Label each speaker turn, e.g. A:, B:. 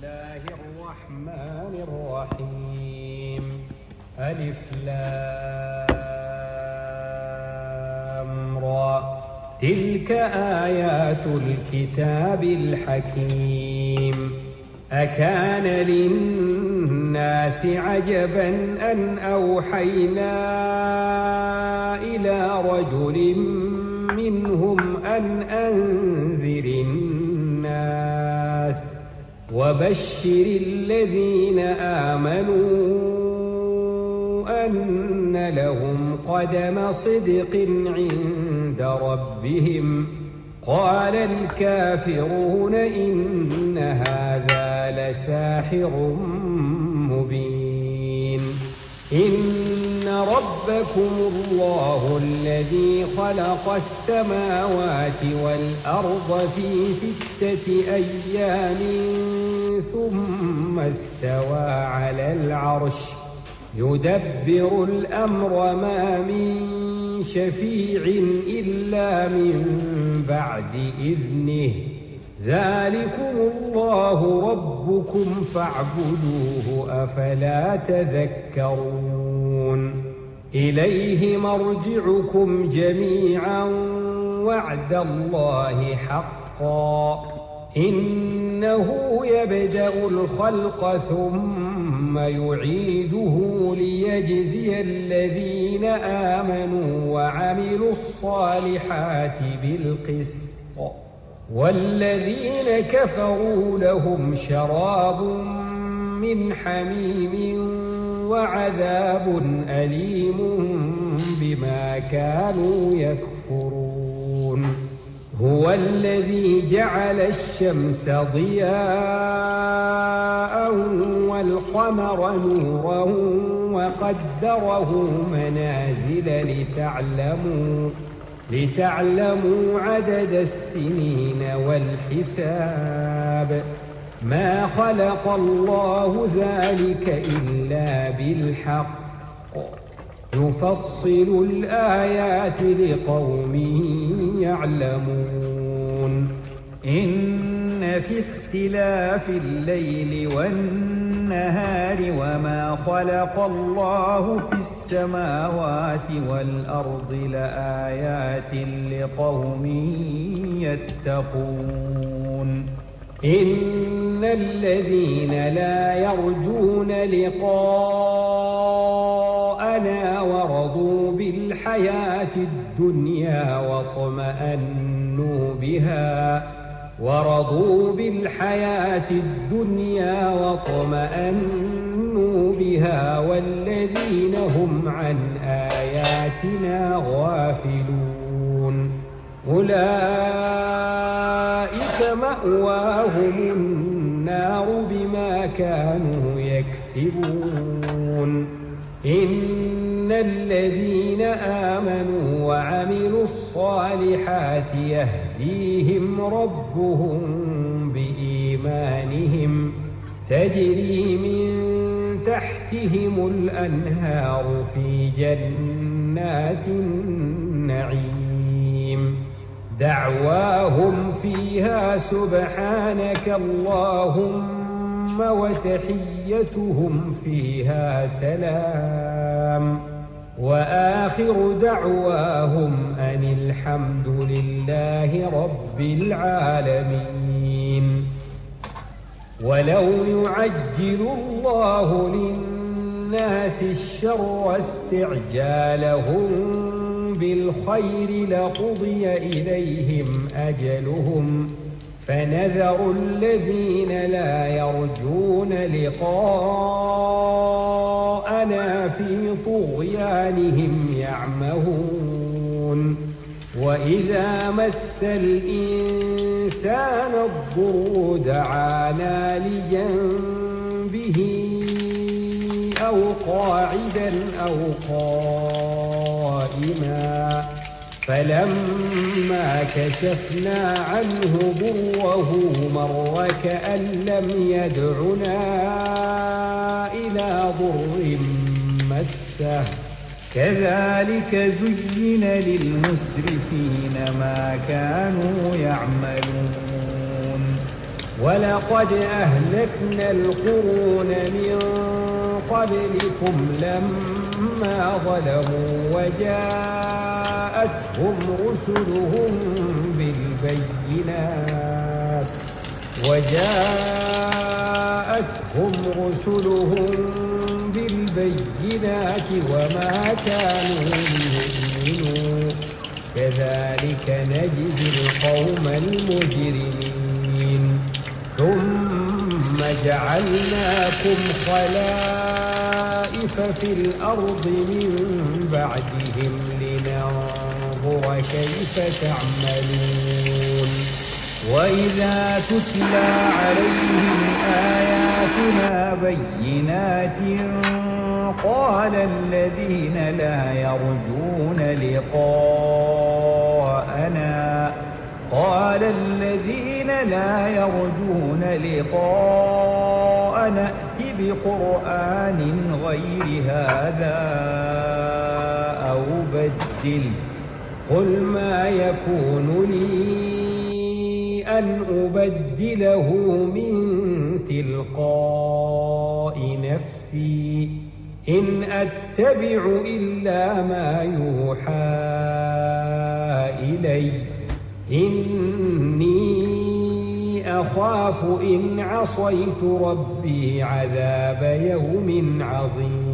A: الله الرحمن الرحيم. ألف لام را. تلك آيات الكتاب الحكيم. أكان للناس عجبا أن أوحينا إلى رجل منهم أن أنذر الناس وبشر الذين آمنوا أن لهم قدم صدق عند ربهم. قال الكافرون إن هذا لساحر مبين. إن ربكم الله الذي خلق السماوات والأرض في 6 أيام ثم استوى على العرش يدبر الأمر ما من شفيع إلا من بعد إذنه. ذلكم الله ربكم فاعبدوه أفلا تذكرون. إليه مرجعكم جميعا وعد الله حقا. إنه يبدأ الخلق ثم يعيده ليجزي الذين آمنوا وعملوا الصالحات بالقسط. والذين كفروا لهم شراب من حميم وعذاب أليم بما كانوا يكفرون. هو الذي جعل الشمس ضياء والقمر نورا وقدره منازل لتعلموا عدد السنين والحساب. ما خلق الله ذلك إلا بالحق. يفصل الآيات لقوم يعلمون. إن في اختلاف الليل والنهار وما خلق الله في السماوات والأرض لآيات لقوم يتقون. إن الذين لا يرجون لقاءنا ورضوا بالحياة الدنيا واطمأنوا بها والذين هم عن آياتنا غافلون أولئك مأواهم النار بما كانوا يكسبون. إن الذين آمنوا وعملوا الصالحات يهديهم ربهم بإيمانهم تجري من تحتهم الأنهار في جنات النعيم. دعواهم فيها سبحانك اللهم وتحيتهم فيها سلام. وآخر دعواهم أن الحمد لله رب العالمين. ولو يعجل الله للناس الشر استعجالهم بالخير لقضي إليهم أجلهم فنذر الذين لا يرجون لقاءنا في طغيانهم يعمهون. وإذا مس الإنسان الضر دعانا لجنبه أو قاعدا أو قائما فلما كشفنا عنه ضره مر كأن لم يدعنا إلى ضر مسه. كذلك زين للمسرفين ما كانوا يعملون. ولقد أهلكنا القرون من قبلكم لما ظلموا وجاءتهم رسلهم بالبينات وما كانوا ليؤمنوا كذلك نجزي القوم المجرمين ثم جعلناكم خلائف في الأرض من بعدهم لننظر كيف تعملون وإذا تتلى عليهم آياتنا بينات قال الذين لا يرجون لقاءنا ائت بقرآن غير هذا أو بدل قل ما يكون لي أن أبدله من تلقاء نفسي إن أتبع إلا ما يوحى إلي إني أخاف إن عصيت ربي عذاب يوم عظيم